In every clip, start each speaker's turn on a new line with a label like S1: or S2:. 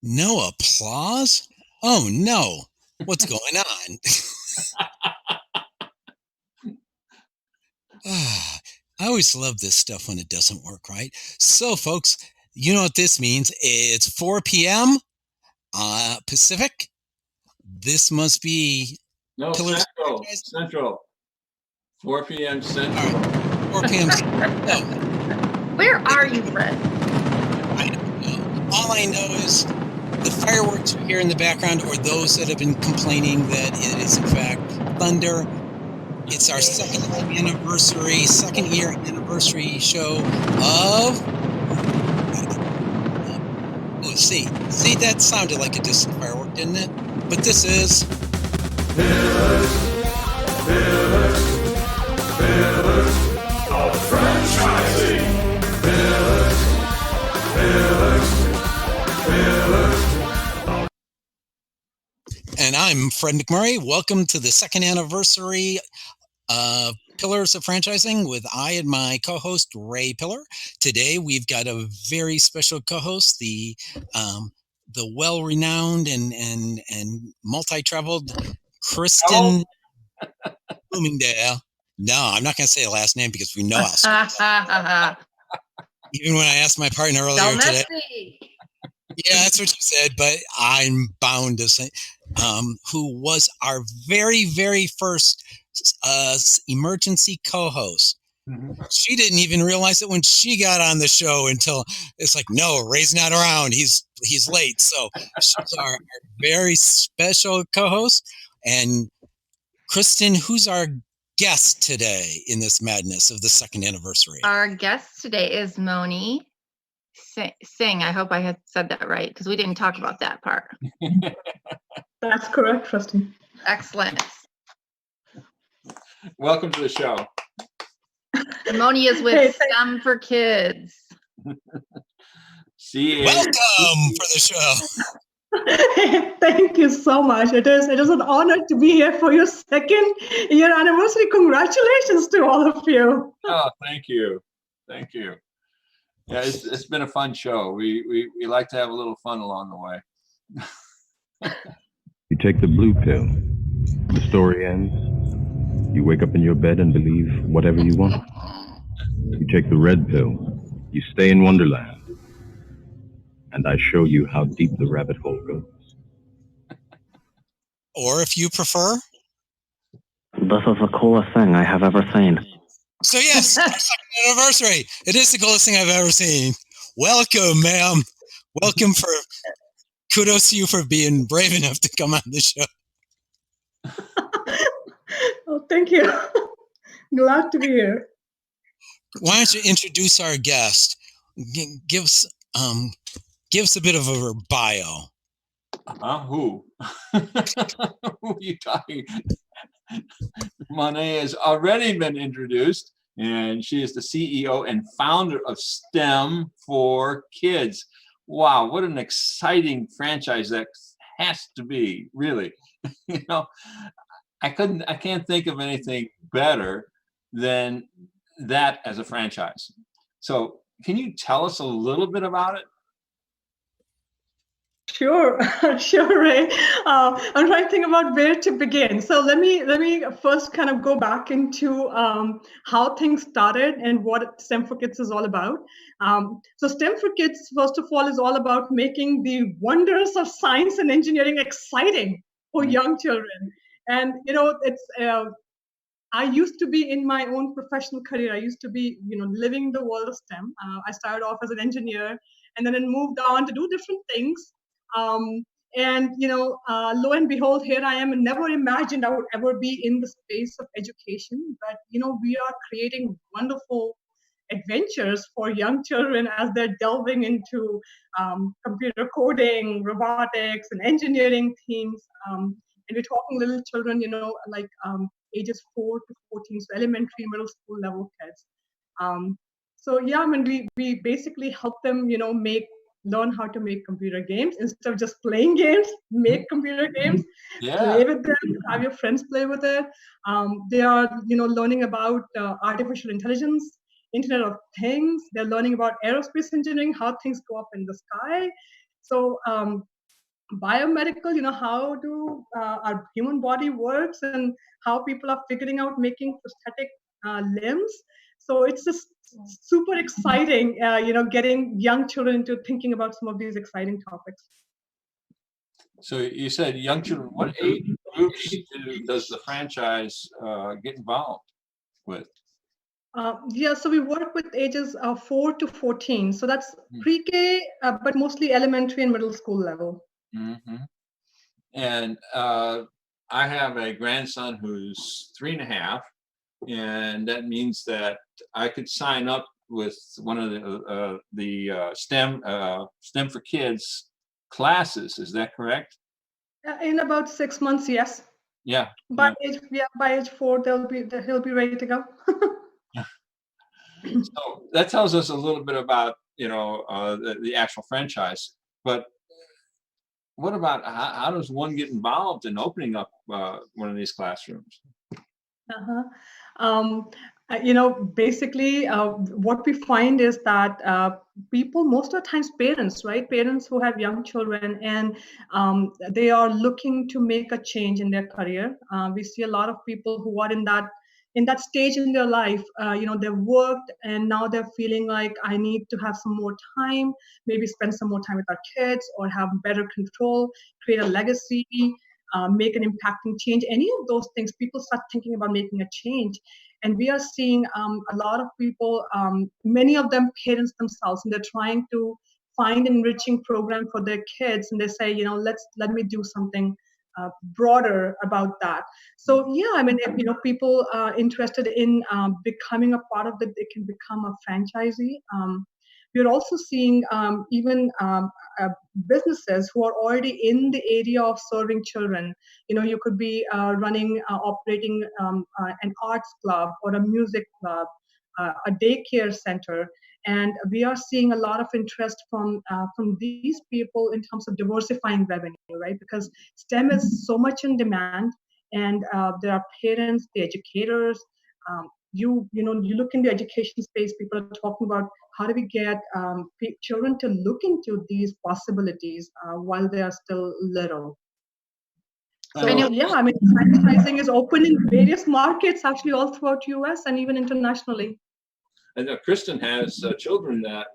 S1: No applause? Oh, no. What's going on? I always love this stuff when it doesn't work right. So, folks, you know what this means. It's 4 p.m. Pacific. This must be
S2: No,
S1: Pillars
S2: Central. 4 p.m. Central.
S1: Right. 4 p.m. No.
S3: Where are you, Fred?
S1: I don't know. All I know is the fireworks you hear in the background, or those that have been complaining that it is in fact thunder. It's our second year anniversary show of. See, that sounded like a distant firework, didn't it? But this is.
S4: Pillars of franchising. Pillars.
S1: And I'm Fred McMurray. Welcome to the second anniversary of Pillars of Franchising with I and my co-host Ray Pillar. Today we've got a very special co-host, the well-renowned and multi-traveled Kristin Bloomingdale. No, I'm not going to say the last name because we know how. Even when I asked my partner earlier today. Yeah, that's what you said, but I'm bound to say, who was our very, very first emergency co-host. Mm-hmm. She didn't even realize it when she got on the show until it's like, no, Ray's not around. He's late. So she's our very special co-host. And Kristin, who's our guest today in this madness of the second anniversary?
S3: Our guest today is Moni. Singh, I hope I had said that right, because we didn't talk about that part.
S5: That's correct, Kristin.
S3: Excellent.
S2: Welcome to the show.
S3: Moni is with STEM for Kids.
S1: Welcome for the show.
S5: Thank you so much. It is an honor to be here for your second year anniversary. Congratulations to all of you.
S2: Oh, thank you. Thank you. Yeah, it's been a fun show. We like to have a little fun along the way.
S6: You take the blue pill. The story ends. You wake up in your bed and believe whatever you want. You take the red pill. You stay in Wonderland. And I show you how deep the rabbit hole goes.
S1: Or if you prefer.
S7: This is the coolest thing I have ever seen.
S1: So yes, our second anniversary. It is the coolest thing I've ever seen. Welcome, ma'am. Welcome. Kudos to you for being brave enough to come on the show.
S5: Oh, thank you. Glad to be here.
S1: Why don't you introduce our guest? Give us a bit of a bio.
S2: Who? Who are you talking? Moni has already been introduced, and she is the CEO and founder of STEM for Kids. Wow, what an exciting franchise that has to be, really. You know, I can't think of anything better than that as a franchise. So can you tell us a little bit about it?
S5: Sure, Ray. I'm trying to think about where to begin. So let me first kind of go back into how things started and what STEM for Kids is all about. So STEM for Kids, first of all, is all about making the wonders of science and engineering exciting for young children. And it's I used to be in my own professional career. I used to be living the world of STEM. I started off as an engineer, and then I moved on to do different things. Lo and behold, here I am, and never imagined I would ever be in the space of education. But, we are creating wonderful adventures for young children as they're delving into computer coding, robotics, and engineering themes. And we're talking little children, like ages 4 to 14, so elementary, middle school level kids. We basically help them, learn how to make computer games instead of just playing games. Make computer games, play with them, have your friends play with it. They are, learning about artificial intelligence, Internet of Things. They're learning about aerospace engineering, how things go up in the sky. So biomedical, how do our human body works and how people are figuring out making prosthetic limbs. So it's just super exciting, getting young children into thinking about some of these exciting topics.
S2: So you said young children. What age groups does the franchise get involved with?
S5: Yeah, so we work with ages 4 to 14. So that's pre-K, but mostly elementary and middle school level.
S2: Mm-hmm. And I have a grandson who's 3.5, and that means that I could sign up with one of the STEM for Kids classes. Is that correct?
S5: In about 6 months, yes.
S2: Yeah.
S5: By age 4, he'll be ready to go.
S2: So that tells us a little bit about the actual franchise. But what about how does one get involved in opening up one of these classrooms?
S5: Basically, what we find is that people, most of the times parents, right? Parents who have young children and they are looking to make a change in their career. We see a lot of people who are in that stage in their life. They've worked and now they're feeling like, I need to have some more time, maybe spend some more time with our kids or have better control, create a legacy. Make an impacting change, any of those things, people start thinking about making a change. And we are seeing a lot of people, many of them parents themselves, and they're trying to find an enriching program for their kids. And they say, let me do something broader about that. So yeah, I mean, if people are interested in becoming a part of it, they can become a franchisee. We're also seeing even businesses who are already in the area of serving children. You could be operating an arts club or a music club, a daycare center, and we are seeing a lot of interest from these people in terms of diversifying revenue, right? Because STEM is so much in demand, and there are parents, the educators. You look in the education space, people are talking about how do we get children to look into these possibilities while they are still little. So yeah, I mean, franchising is open in various markets, actually all throughout US and even internationally.
S2: And Kristin has children that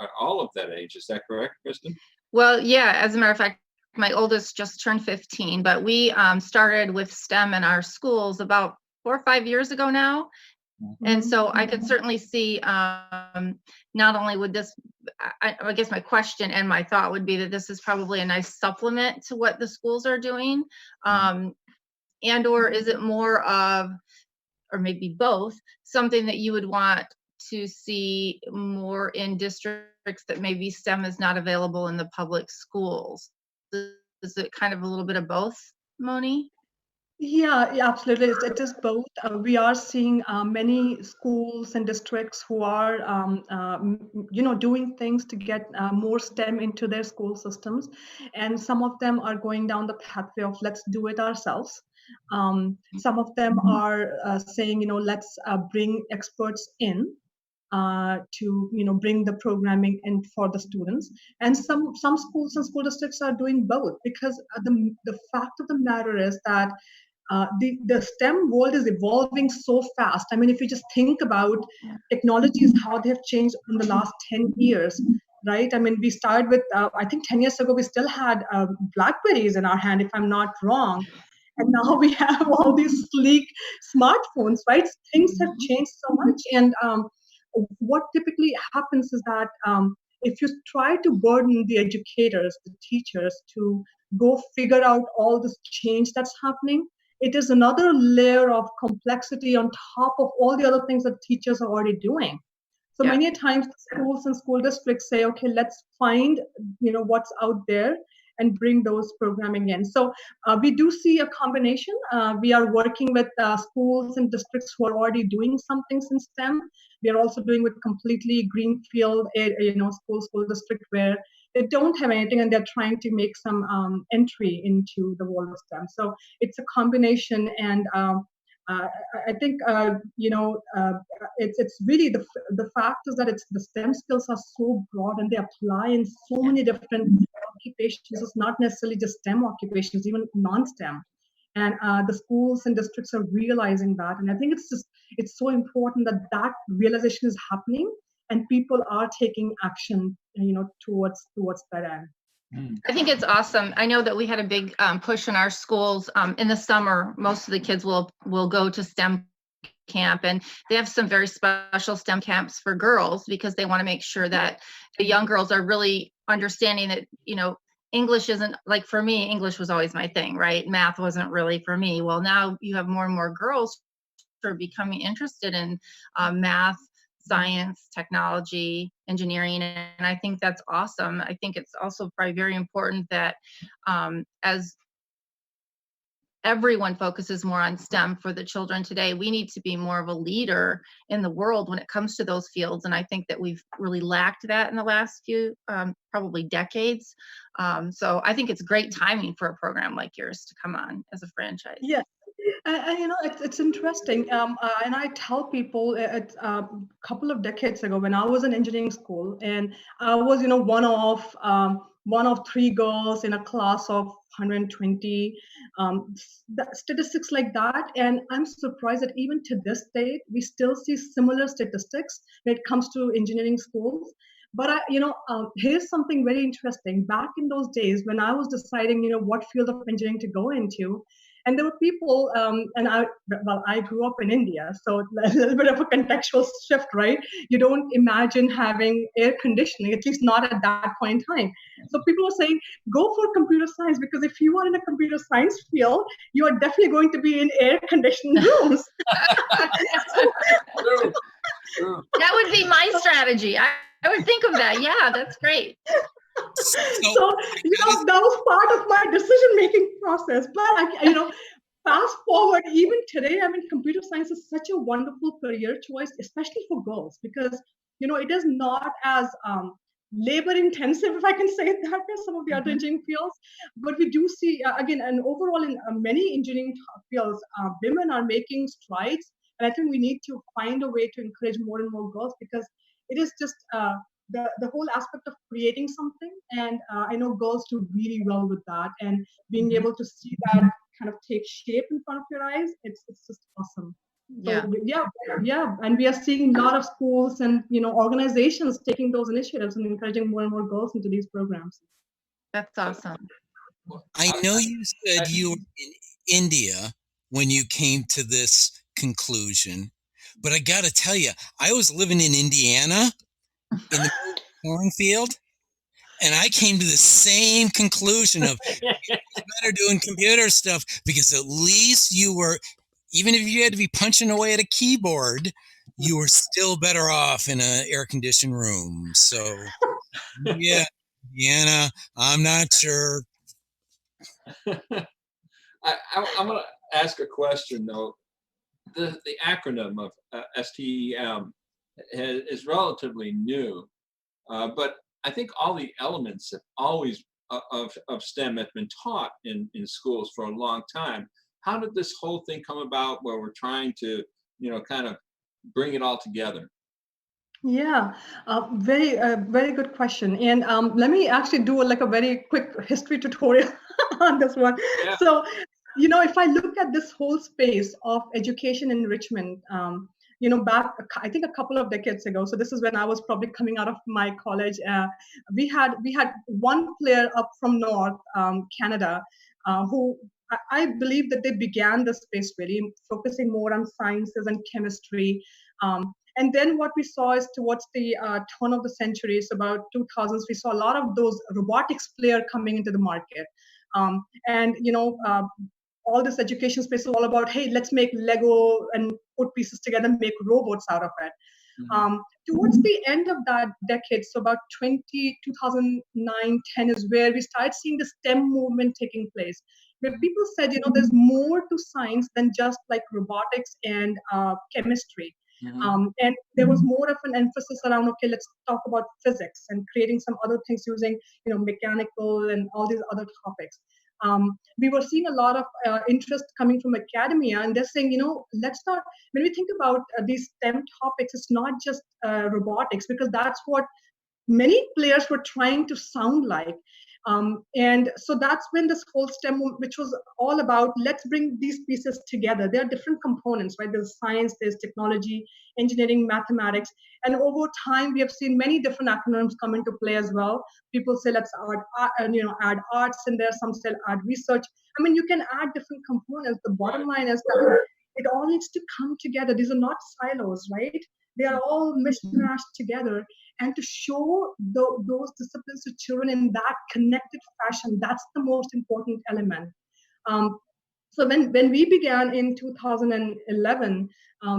S2: are all of that age. Is that correct, Kristin?
S3: Well, yeah, as a matter of fact, my oldest just turned 15, but we started with STEM in our schools about 4 or 5 years ago now. And so I could certainly see not only would this, I guess my question and my thought would be that this is probably a nice supplement to what the schools are doing. And or is it more of, or maybe both, something that you would want to see more in districts that maybe STEM is not available in the public schools? Is it kind of a little bit of both, Moni?
S5: Yeah, absolutely. It is both. We are seeing many schools and districts who are, doing things to get more STEM into their school systems, and some of them are going down the pathway of let's do it ourselves. Some of them are saying, let's bring experts in to bring the programming in for the students. And some schools and school districts are doing both, because the fact of the matter is that the STEM world is evolving so fast. I mean, if you just think about technologies, how they have changed in the last 10 years, right? I mean, we started with, I think 10 years ago, we still had Blackberries in our hand, if I'm not wrong. And now we have all these sleek smartphones, right? Things have changed so much. And what typically happens is that if you try to burden the educators, the teachers, to go figure out all this change that's happening, it is another layer of complexity on top of all the other things that teachers are already doing. So many times schools and school districts say, okay, let's find what's out there and bring those programming in. So we do see a combination. We are working with schools and districts who are already doing some things in STEM. We are also doing with completely greenfield, school district where they don't have anything and they're trying to make some entry into the world of STEM. So it's a combination, and I think it's really the fact is that the STEM skills are so broad and they apply in so many different occupations. It's not necessarily just STEM occupations, even non-STEM. And the schools and districts are realizing that. And I think it's so important that that realization is happening and people are taking action, towards that end.
S3: I think it's awesome. I know that we had a big push in our schools. In the summer, most of the kids will go to STEM camp, and they have some very special STEM camps for girls because they want to make sure that the young girls are really understanding that, English isn't, like, for me, English was always my thing, right? Math wasn't really for me. Well, now you have more and more girls who are becoming interested in math, science, technology, engineering, and I think that's awesome. I think it's also probably very important that as everyone focuses more on STEM for the children today, we need to be more of a leader in the world when it comes to those fields. And I think that we've really lacked that in the last few, probably decades. So I think it's great timing for a program like yours to come on as a franchise.
S5: Yeah. And it's interesting. And I tell people it's a couple of decades ago when I was in engineering school, and I was, one of three girls in a class of 120, statistics like that. And I'm surprised that even to this day, we still see similar statistics when it comes to engineering schools. But here's something very interesting. Back in those days when I was deciding, what field of engineering to go into, and there were people, and I grew up in India, so a little bit of a contextual shift, right? You don't imagine having air conditioning, at least not at that point in time. So people were saying, go for computer science, because if you are in a computer science field, you are definitely going to be in air-conditioned rooms.
S2: True.
S3: That would be my strategy. I would think of that. Yeah, that's great.
S5: So that was part of my decision-making process. But fast forward, even today, computer science is such a wonderful career choice, especially for girls, because it is not as labor-intensive, if I can say it that way, some of the other engineering fields. But we do see again, and overall in many engineering fields, women are making strides, and I think we need to find a way to encourage more and more girls, because it is just the whole aspect of creating something, and I know girls do really well with that, and being able to see that kind of take shape in front of your eyes, it's just awesome.
S3: Yeah.
S5: So yeah, and we are seeing a lot of schools and organizations taking those initiatives and encouraging more and more girls into these programs.
S3: That's awesome.
S1: I know you said you were in India when you came to this conclusion, but I got to tell you, I was living in Indiana in the cornfield, and I came to the same conclusion of it's better doing computer stuff, because at least you were, even if you had to be punching away at a keyboard, you were still better off in an air-conditioned room. So, yeah, Indiana, I'm not sure.
S2: I'm going to ask a question, though. The acronym of STEM is relatively new, but I think all the elements have always of STEM have been taught in schools for a long time. How did this whole thing come about, where we're trying to, kind of bring it all together?
S5: Yeah, very good question. And let me actually do a very quick history tutorial on this one.
S2: Yeah.
S5: So, if I look at this whole space of education enrichment, back, I think a couple of decades ago, so this is when I was probably coming out of my college, we had one player up from North Canada who I believe that they began the space really focusing more on sciences and chemistry. And then what we saw is towards the turn of the century, so about 2000s, we saw a lot of those robotics players coming into the market. All this education space is all about, hey, let's make Lego and put pieces together and make robots out of it. Towards the end of that decade, so about 2009, 10 is where we started seeing the STEM movement taking place, where people said, there's more to science than just like robotics and chemistry. And there was more of an emphasis around, okay, let's talk about physics and creating some other things using, mechanical and all these other topics. We were seeing a lot of interest coming from academia, and they're saying, let's not, when we think about these STEM topics, it's not just robotics, because that's what many players were trying to sound like. And so that's when this whole STEM, which was all about, let's bring these pieces together. There are different components, right? There's science, there's technology, engineering, mathematics. And over time, we have seen many different acronyms come into play as well. People say, let's add arts in there. Some say add research. I mean, you can add different components. The bottom line is that it all needs to come together. These are not silos, right? They are all mishmashed together. And to show those disciplines to children in that connected fashion, that's the most important element. So when we began in 2011,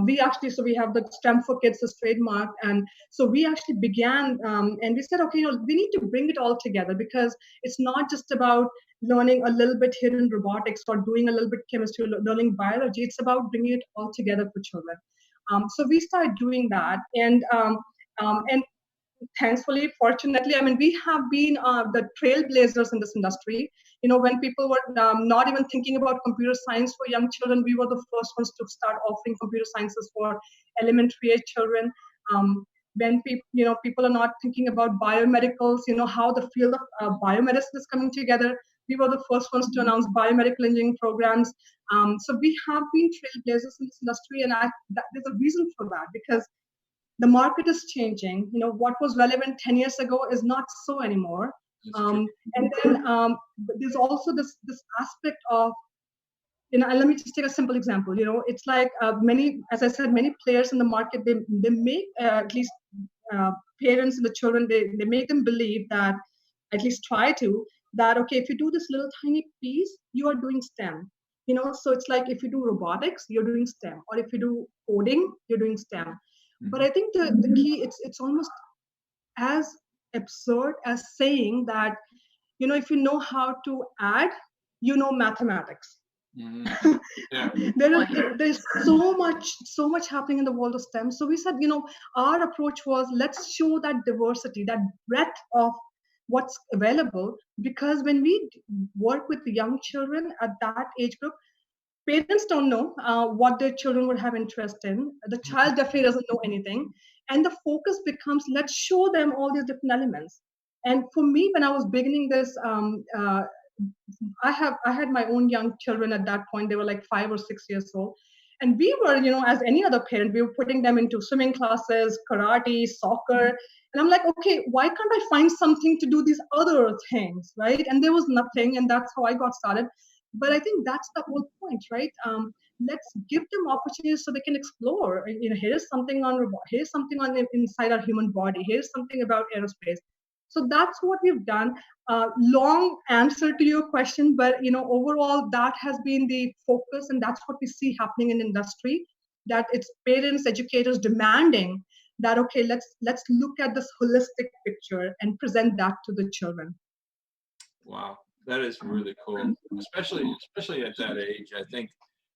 S5: we have the STEM for Kids as trademark. And so we actually began and we said, okay, we need to bring it all together, because it's not just about learning a little bit here in robotics or doing a little bit chemistry, learning biology. It's about bringing it all together for children. So we started doing that. And thankfully, fortunately, I mean, we have been the trailblazers in this industry. When people were not even thinking about computer science for young children, we were the first ones to start offering computer sciences for elementary age children. When people are not thinking about biomedicals, how the field of biomedicine is coming together, we were the first ones to announce biomedical engineering programs. So we have been trailblazers in this industry, and there's a reason for that, because the market is changing. What was relevant 10 years ago is not so anymore. And then there's also this aspect of, and let me just take a simple example. It's like many players in the market, they make at least parents and the children, they make them believe that, at least try to, that, okay, if you do this little tiny piece, you are doing STEM. So it's like, if you do robotics, you're doing STEM, or if you do coding, you're doing STEM. But I think the key, it's almost as absurd as saying that, if you know how to add, mathematics.
S2: Yeah.
S5: There's so much happening in the world of STEM. So we said, our approach was, let's show that diversity, that breadth of what's available, because when we work with the young children at that age group, parents don't know what their children would have interest in. The child definitely doesn't know anything. And the focus becomes, let's show them all these different elements. And for me, when I was beginning this, I had my own young children at that point. They were like 5 or 6 years old. And we were, as any other parent, we were putting them into swimming classes, karate, soccer. And I'm like, okay, why can't I find something to do these other things, right? And there was nothing. And that's how I got started. But I think that's the whole point, right? Let's give them opportunities so they can explore. Here's something on robot. Here's something on inside our human body. Here's something about aerospace. So that's what we've done. Long answer to your question, but overall that has been the focus, and that's what we see happening in industry. That it's parents, educators demanding that, okay, let's look at this holistic picture and present that to the children.
S2: Wow. That is really cool, especially at that age, I think,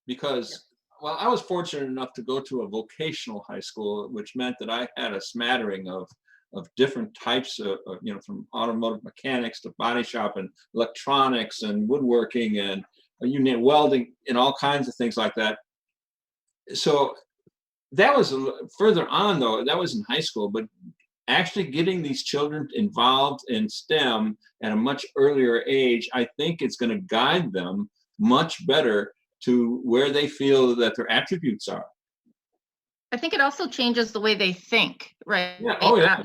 S2: because, well, I was fortunate enough to go to a vocational high school, which meant that I had a smattering of different types of, from automotive mechanics to body shop and electronics and woodworking and welding and all kinds of things like that. So that was further on, though. That was in high school, but actually getting these children involved in STEM at a much earlier age, I think it's going to guide them much better to where they feel that their attributes are.
S3: I think it also changes the way they think, right?
S2: Yeah. Oh, yeah.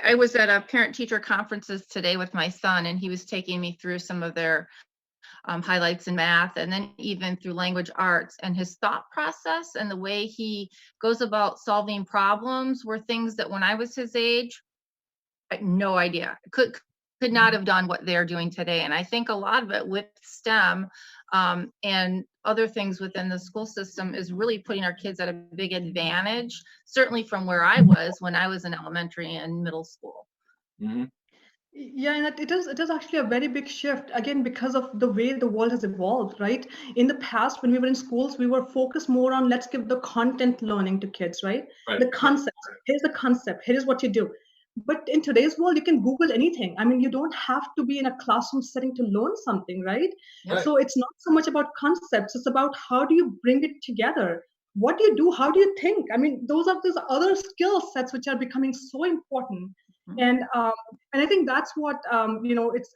S3: I was at a parent-teacher conferences today with my son, and he was taking me through some of their highlights in math, and then even through language arts, and his thought process and the way he goes about solving problems were things that when I was his age, I had no idea. Could not have done what they're doing today. And I think a lot of it with STEM and other things within the school system is really putting our kids at a big advantage, certainly from where I was when I was in elementary and middle school.
S2: Mm-hmm.
S5: Yeah, and it is actually a very big shift, again, because of the way the world has evolved, right? In the past, when we were in schools, we were focused more on, let's give the content learning to kids, right? The concept. Here's the concept. Here's what you do. But in today's world, you can Google anything. I mean, you don't have to be in a classroom setting to learn something, right? So it's not so much about concepts. It's about how do you bring it together? What do you do? How do you think? I mean, those are those other skill sets which are becoming so important. And I think that's what it's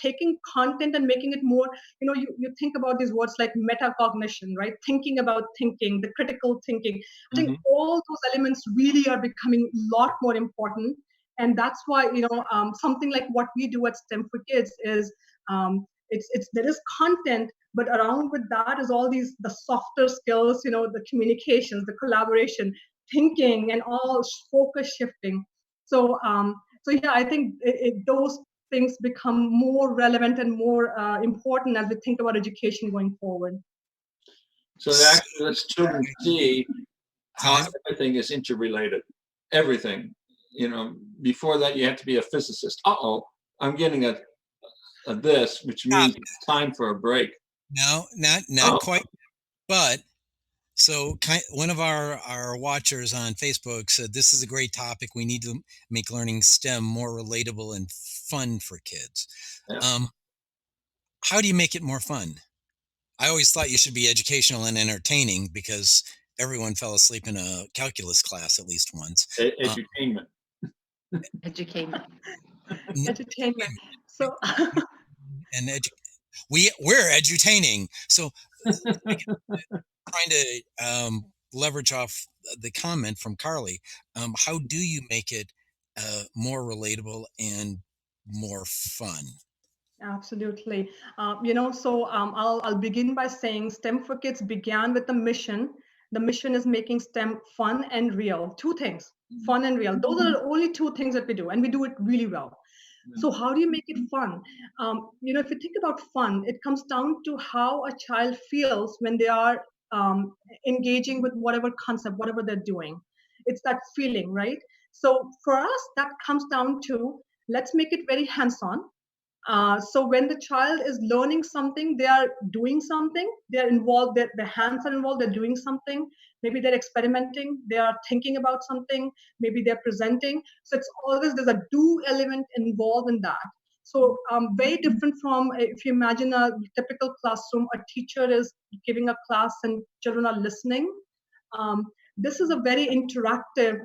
S5: taking content and making it more. You think about these words like metacognition, right? Thinking about thinking, the critical thinking. I think all those elements really are becoming a lot more important, and that's why something like what we do at STEM for Kids is it's there is content, but around with that is all the softer skills, the communications, the collaboration, thinking, and all focus shifting. So yeah, I think those things become more relevant and more important as we think about education going forward.
S2: So that actually lets children see how everything is interrelated. Everything. Before that, you have to be a physicist. I'm getting a this, which means it's time for a break.
S1: No, not quite. But so one of our watchers on Facebook said, this is a great topic. We need to make learning STEM more relatable and fun for kids.
S2: Yeah.
S1: How do you make it more fun? I always thought you should be educational and entertaining because everyone fell asleep in a calculus class at least once.
S2: Edutainment.
S3: Education.
S5: Entertainment. So
S1: and we're edutaining. So trying to leverage off the comment from Carly. How do you make it more relatable and more fun?
S5: Absolutely. So I'll begin by saying STEM for Kids began with a mission. The mission is making STEM fun and real. Two things, fun and real. Those are the only two things that we do, and we do it really well. So how do you make it fun? If you think about fun, it comes down to how a child feels when they are engaging with whatever concept, whatever they're doing. It's that feeling, right? So for us, that comes down to, let's make it very hands-on. So when the child is learning something, they are doing something, they're involved, their hands are involved, they're doing something. Maybe they're experimenting, they are thinking about something, maybe they're presenting. So it's always, there's a do element involved in that. So very different from, if you imagine a typical classroom, a teacher is giving a class and children are listening. This is a very interactive,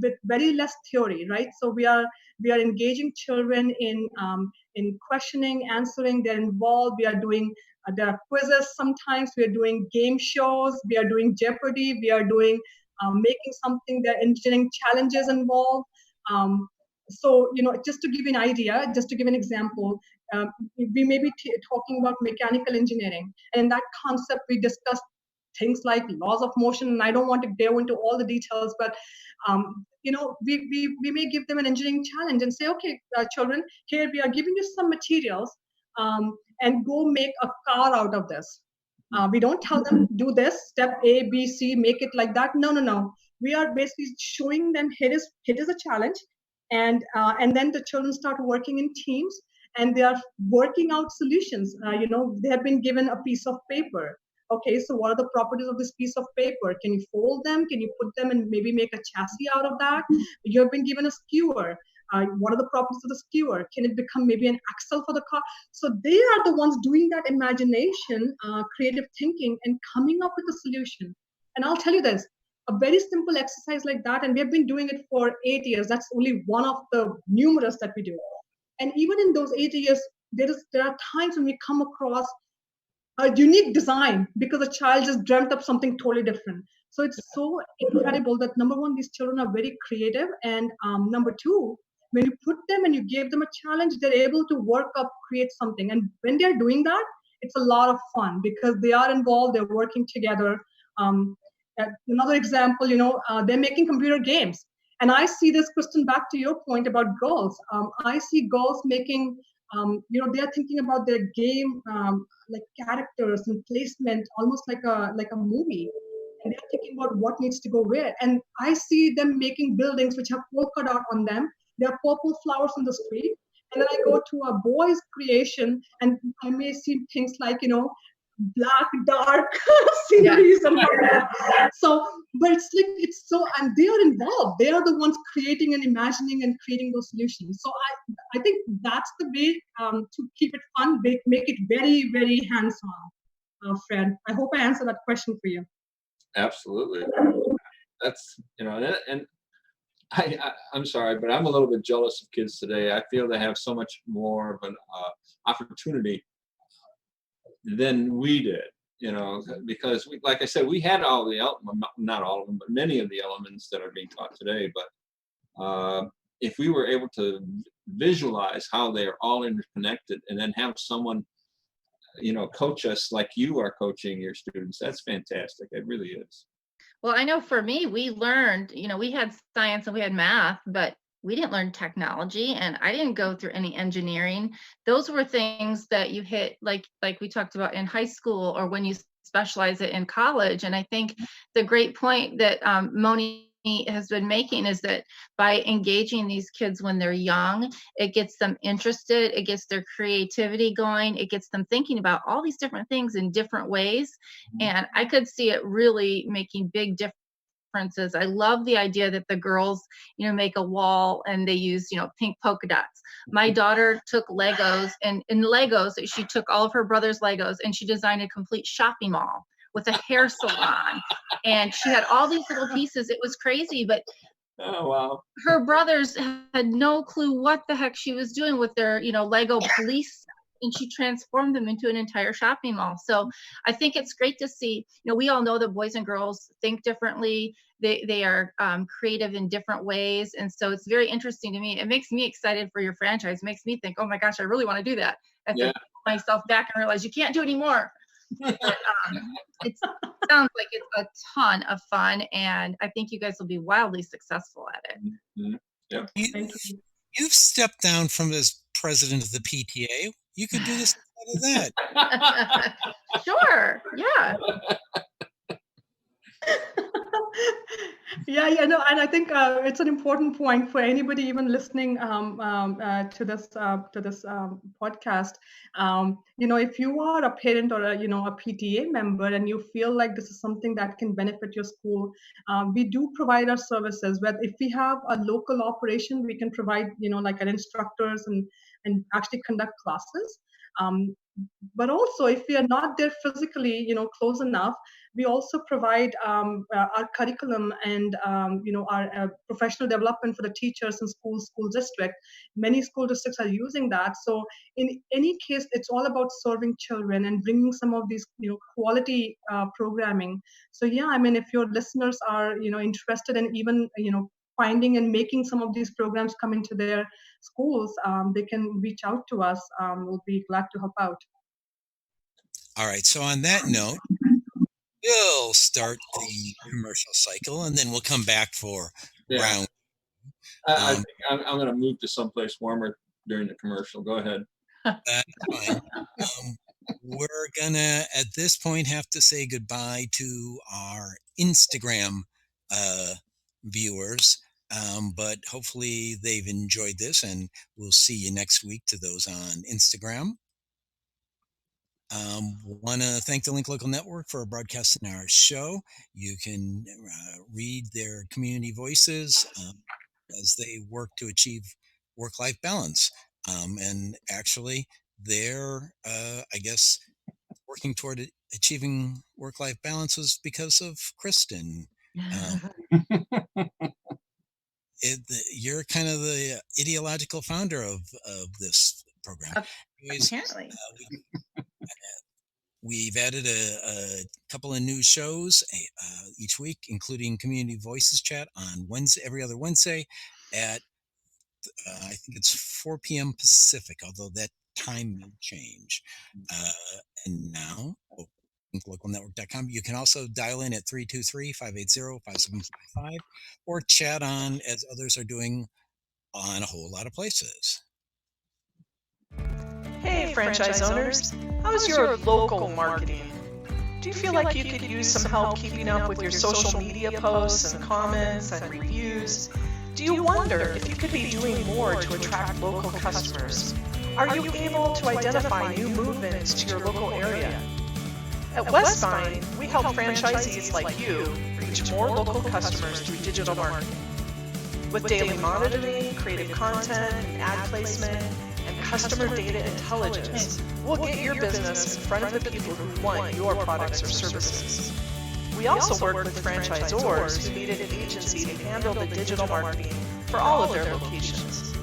S5: with very less theory, right? So we are engaging children in questioning, answering. They're involved. We are doing there are quizzes. Sometimes we are doing game shows. We are doing Jeopardy. We are doing making something. There are engineering challenges involved. So just to give you an idea, just to give an example, we may be talking about mechanical engineering, and in that concept we discussed things like laws of motion, and I don't want to delve into all the details, but we may give them an engineering challenge and say, okay, children, here we are giving you some materials, and go make a car out of this. We don't tell them do this step A, B, C, make it like that. No. We are basically showing them here is a challenge, and then the children start working in teams, and they are working out solutions. They have been given a piece of paper. Okay, so what are the properties of this piece of paper? Can you fold them? Can you put them and maybe make a chassis out of that? You have been given a skewer. What are the properties of the skewer? Can it become maybe an axle for the car? So they are the ones doing that imagination, creative thinking, and coming up with a solution. And I'll tell you this, a very simple exercise like that, and we have been doing it for 8 years. That's only one of the numerous that we do. And even in those 8 years, there are times when we come across a unique design because a child just dreamt up something totally different. So it's so incredible that number one, these children are very creative, and number two, when you put them and you give them a challenge, they're able to work up, create something. And when they're doing that, it's a lot of fun because they are involved, they're working together. Another example, they're making computer games. And I see this, Kristin, back to your point about girls. I see girls making, they're thinking about their game, like characters and placement, almost like a movie. And they're thinking about what needs to go where. And I see them making buildings which have polka dot on them. There are purple flowers on the street. And then I go to a boy's creation, and I may see things like, black, dark sceneries. Yeah. So, but it's so, and they are involved. They are the ones creating and imagining and creating those solutions. So I think that's the way to keep it fun, make it very, very hands-on. Fred, I hope I answered that question for you.
S2: Absolutely. That's, and I'm sorry, but I'm a little bit jealous of kids today. I feel they have so much more of an opportunity than we did, because like I said, we had all the not all of them, but many of the elements that are being taught today. But if we were able to visualize how they are all interconnected, and then have someone, coach us like you are coaching your students, that's fantastic. It really is.
S3: Well, I know for me, we learned, we had science and we had math, but we didn't learn technology, and I didn't go through any engineering. Those were things that you hit, like we talked about in high school, or when you specialize it in college. And I think the great point that Moni has been making is that by engaging these kids when they're young, it gets them interested, it gets their creativity going, it gets them thinking about all these different things in different ways. And I could see it really making big differences. I love the idea that the girls, make a wall and they use, pink polka dots. My daughter took Legos, and in Legos, she took all of her brother's Legos and she designed a complete shopping mall with a hair salon. And she had all these little pieces. It was crazy, but
S2: Oh, wow.
S3: her brothers had no clue what the heck she was doing with their, Lego police, and she transformed them into an entire shopping mall. So I think it's great to see, we all know that boys and girls think differently. They are creative in different ways. And so it's very interesting to me. It makes me excited for your franchise. It makes me think, oh my gosh, I really want to do that. I have to put myself back and realize you can't do it anymore. But it sounds like it's a ton of fun, and I think you guys will be wildly successful at it.
S2: Mm-hmm. Yep.
S1: You've stepped down from as president of the PTA. You could do this instead of that.
S3: Sure. Yeah.
S5: Yeah, no, and I think it's an important point for anybody even listening to this podcast. If you are a parent or a PTA member and you feel like this is something that can benefit your school, we do provide our services. Where if we have a local operation, we can provide like our instructors and actually conduct classes. But also, if we are not there physically, close enough, we also provide our curriculum and our professional development for the teachers in school district. Many school districts are using that. So in any case, it's all about serving children and bringing some of these quality programming. So yeah, I mean, if your listeners are interested in even finding and making some of these programs come into their schools, they can reach out to us. We'll be glad to help out.
S1: All right. So on that note, we'll start the commercial cycle, and then we'll come back for round.
S2: I think I'm going to move to someplace warmer during the commercial. Go ahead.
S1: That's fine. We're gonna at this point have to say goodbye to our Instagram viewers. But hopefully they've enjoyed this, and we'll see you next week to those on Instagram. Want to thank the Link Local Network for broadcasting our show. You can read their community voices as they work to achieve work-life balance. And actually, they're, I guess, working toward achieving work-life balance was because of Kristin. You're kind of the ideological founder of this program. Anyways,
S3: Apparently.
S1: We've added a couple of new shows each week, including Community Voices Chat on Wednesday, every other Wednesday at I think it's 4 p.m. Pacific, although that time may change. And now, localnetwork.com. You can also dial in at 323-580-5755 or chat on, as others are doing, on a whole lot of places.
S8: Hey, franchise owners, how's your local marketing? Do you feel like you could use some help keeping up with your social media posts and comments and reviews? Do you wonder if you could be doing more to attract local customers? Are you able to identify new movements to your local area? At Westvyne, we help franchisees like you reach more local customers through digital marketing. With daily monitoring, creative content, ad placement, and customer data intelligence, we'll get your business in front of the people who want your products or services. We also work with franchisors who needed an agency to handle the digital marketing for all of their locations.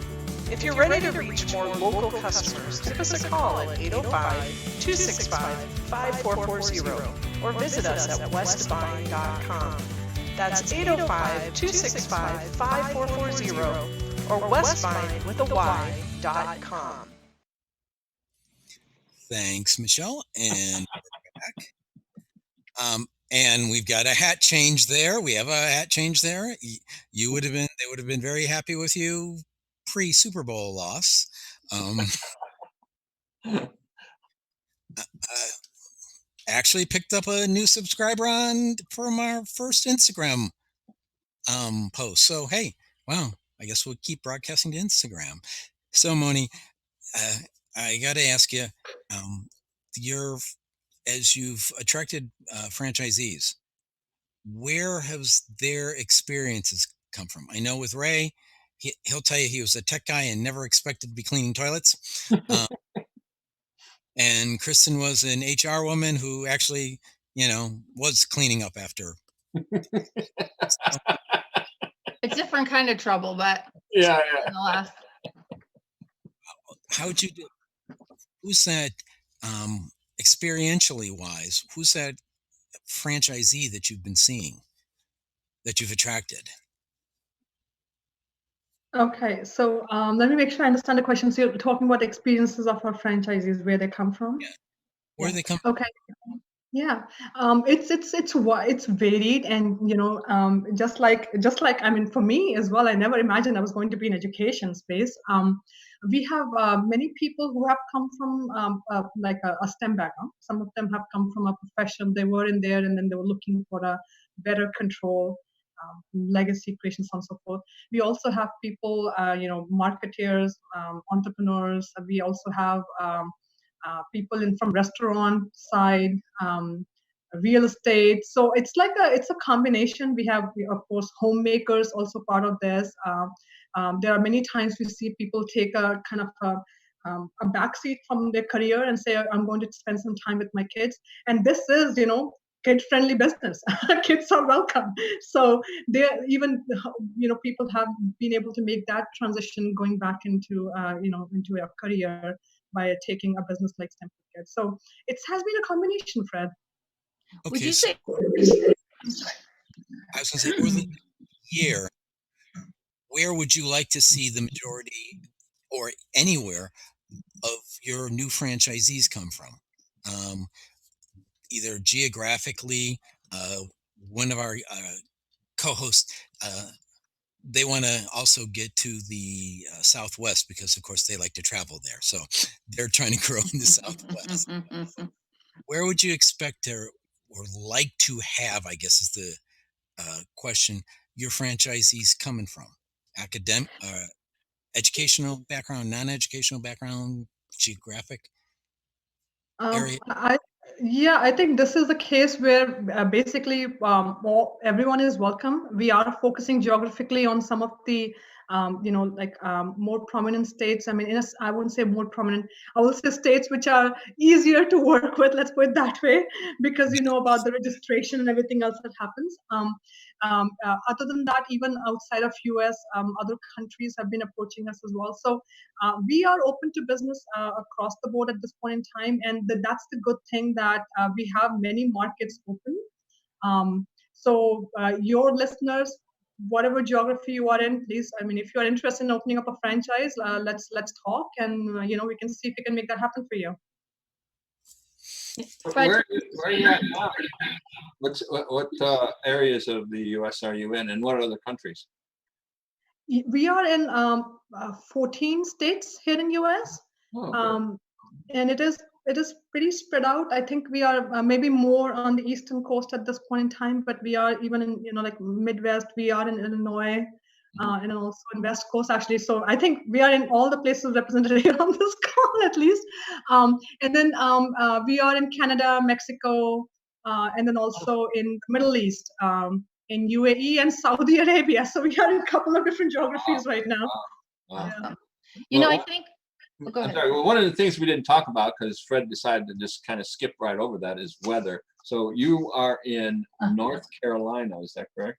S8: If you're ready to reach more local customers, give us a call at 805-265-5440 or visit us at westvyne.com. That's 805-265-5440 or Westvyne with a Y.com.
S1: Thanks, Michelle. And we're back. And we've got a hat change there. We have a hat change there. They would have been very happy with you pre-Super Bowl loss. Actually picked up a new subscriber from our first Instagram post. So hey, wow, I guess we'll keep broadcasting to Instagram. So Moni, I got to ask you, as you've attracted franchisees, where has their experiences come from? I know with Ray, he'll tell you he was a tech guy and never expected to be cleaning toilets. And Kristin was an HR woman who actually, was cleaning up after.
S3: A different kind of trouble, but
S2: Yeah.
S3: nonetheless.
S1: How'd you do? Who's that, experientially wise, who's that franchisee that you've been seeing, that you've attracted?
S5: Okay, so let me make sure I understand the question. So you're talking about experiences of our franchisees, where they come from?
S1: Yeah. Where they come
S5: from? Okay. Yeah, it's varied, and just like I mean, for me as well, I never imagined I was going to be in education space. We have many people who have come from like a STEM background. Some of them have come from a profession. They were in there, and then they were looking for a better control, legacy creation, so on and so forth. We also have people, marketeers, entrepreneurs. We also have people from restaurant side, real estate. So it's a combination. We have, of course, homemakers also part of this. There are many times we see people take a kind of a backseat from their career and say, I'm going to spend some time with my kids. And this is, kid-friendly business. Kids are welcome. So people have been able to make that transition going back into into a career by taking a business like STEM for Kids. So it has been a combination, Fred.
S1: Okay,
S3: Would you say?
S1: I was going to say, over the year, where would you like to see the majority, or anywhere, of your new franchisees come from? Either geographically, one of our co-hosts, they want to also get to the Southwest because, of course, they like to travel there. So they're trying to grow in the Southwest. Where would you expect or like to have, I guess is the question, your franchisees coming from? Academic, educational background, non-educational background, geographic area?
S5: I think this is a case where basically everyone is welcome. We are focusing geographically on some of the more prominent states. I mean, I wouldn't say more prominent. I will say states which are easier to work with. Let's put it that way, because you know about the registration and everything else that happens. Other than that, even outside of US, other countries have been approaching us as well. So we are open to business across the board at this point in time, and that's the good thing that we have many markets open. So your listeners, whatever geography you are in, please, I mean, if you are interested in opening up a franchise, let's talk, and we can see if we can make that happen for you.
S2: Where are you at now? What areas of the U.S. are you in, and what other countries?
S5: We are in 14 states here in U.S. And it is pretty spread out. I think we are maybe more on the eastern coast at this point in time, but we are even in like Midwest. We are in Illinois, and also in West Coast actually. So I think we are in all the places represented here on this call at least. And then we are in Canada, Mexico, and then also in the Middle East, in UAE and Saudi Arabia. So we are in a couple of different geographies right now.
S3: Awesome.
S5: Yeah.
S3: I think. Go ahead.
S2: Sorry, well, one of the things we didn't talk about, because Fred decided to just kind of skip right over that, is weather. So you are in North Carolina, is that correct?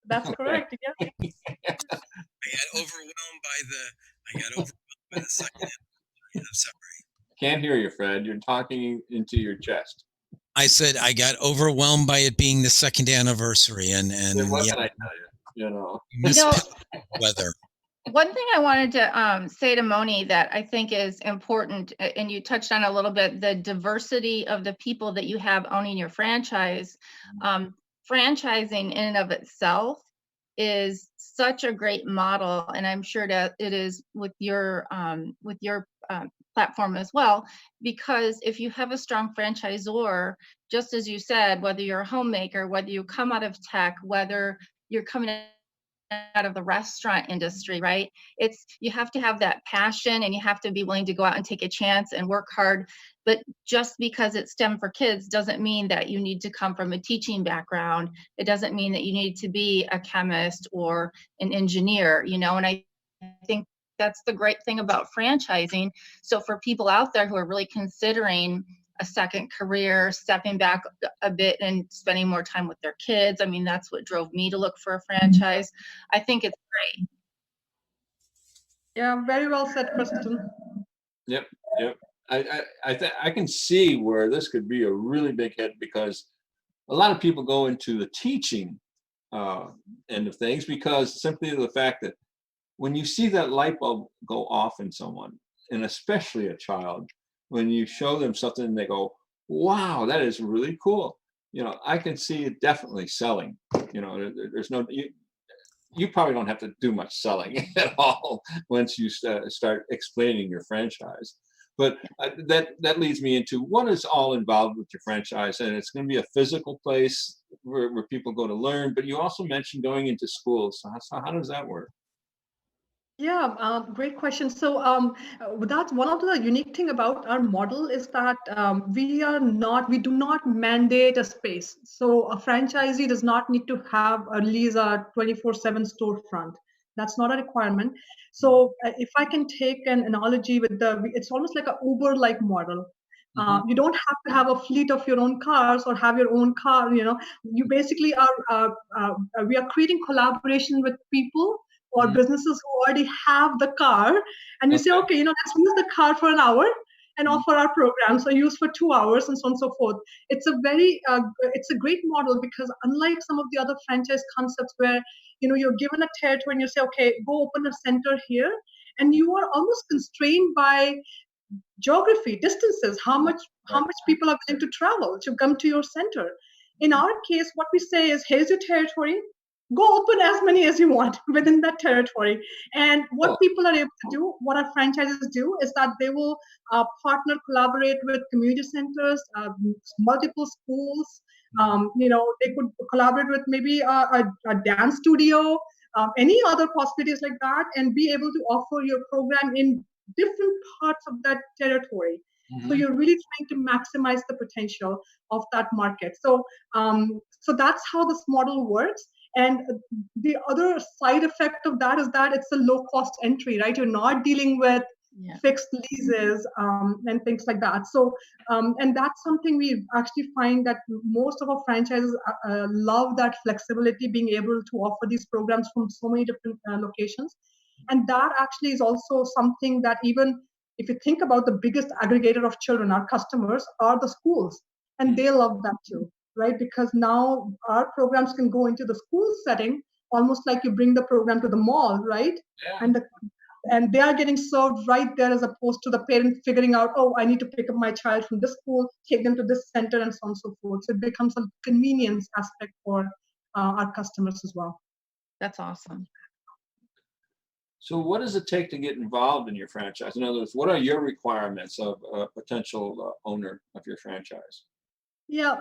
S5: That's correct. Yeah.
S1: I got overwhelmed by the second anniversary. I'm sorry.
S2: Can't hear you, Fred. You're talking into your chest.
S1: I said I got overwhelmed by it being the second anniversary, and
S2: Then what
S1: yeah,
S2: can I tell you? You know.
S1: weather.
S3: One thing I wanted to say to Moni that I think is important, and you touched on a little bit, the diversity of the people that you have owning your franchise. Franchising in and of itself is such a great model, and I'm sure that it is with your platform as well, because if you have a strong franchisor, just as you said, whether you're a homemaker, whether you come out of tech, whether you're coming out of the restaurant industry, right? You have to have that passion, and you have to be willing to go out and take a chance and work hard. But just because it's STEM for kids doesn't mean that you need to come from a teaching background. It doesn't mean that you need to be a chemist or an engineer, and I think that's the great thing about franchising. So for people out there who are really considering a second career, stepping back a bit and spending more time with their kids. I mean, that's what drove me to look for a franchise. I think it's great.
S5: Yeah, very well said, Kristin.
S2: Yep. I can see where this could be a really big hit, because a lot of people go into the teaching end of things because simply the fact that when you see that light bulb go off in someone, and especially a child, when you show them something and they go, wow, that is really cool. I can see it definitely selling. There's no, you probably don't have to do much selling at all once you start explaining your franchise. But that leads me into what is all involved with your franchise. And it's going to be a physical place where people go to learn, but you also mentioned going into schools. So how does that work?
S5: Yeah, great question. So that's one of the unique thing about our model is that we do not mandate a space. So a franchisee does not need to have at least a 24/7 storefront. That's not a requirement. So if I can take an analogy it's almost like an Uber-like model. You don't have to have a fleet of your own cars or have your own car. You basically we are creating collaboration with people or businesses who already have the car, and we say, okay, let's use the car for an hour and offer our programs, or use for 2 hours, and so on and so forth. It's a great model, because unlike some of the other franchise concepts where you're given a territory and you say, okay, go open a center here, and you are almost constrained by geography, distances, how much people are willing to travel to come to your center. In our case, what we say is, here's your territory, go open as many as you want within that territory. And what people are able to do, what our franchises do, is that they will collaborate with community centers, multiple schools. They could collaborate with maybe a dance studio, any other possibilities like that, and be able to offer your program in different parts of that territory. So you're really trying to maximize the potential of that market. So that's how this model works. And the other side effect of that is that it's a low cost entry, right? You're not dealing with fixed leases and things like that. So, and that's something we actually find that most of our franchises love, that flexibility, being able to offer these programs from so many different locations. And that actually is also something that, even if you think about the biggest aggregator of children, our customers are the schools, and they love that too. Right? Because now our programs can go into the school setting, almost like you bring the program to the mall, right? Yeah. And they are getting served right there, as opposed to the parent figuring out, oh, I need to pick up my child from this school, take them to this center, and so on and so forth. So it becomes a convenience aspect for our customers as well.
S3: That's awesome.
S2: So what does it take to get involved in your franchise? In other words, what are your requirements of a potential owner of your franchise?
S5: Yeah,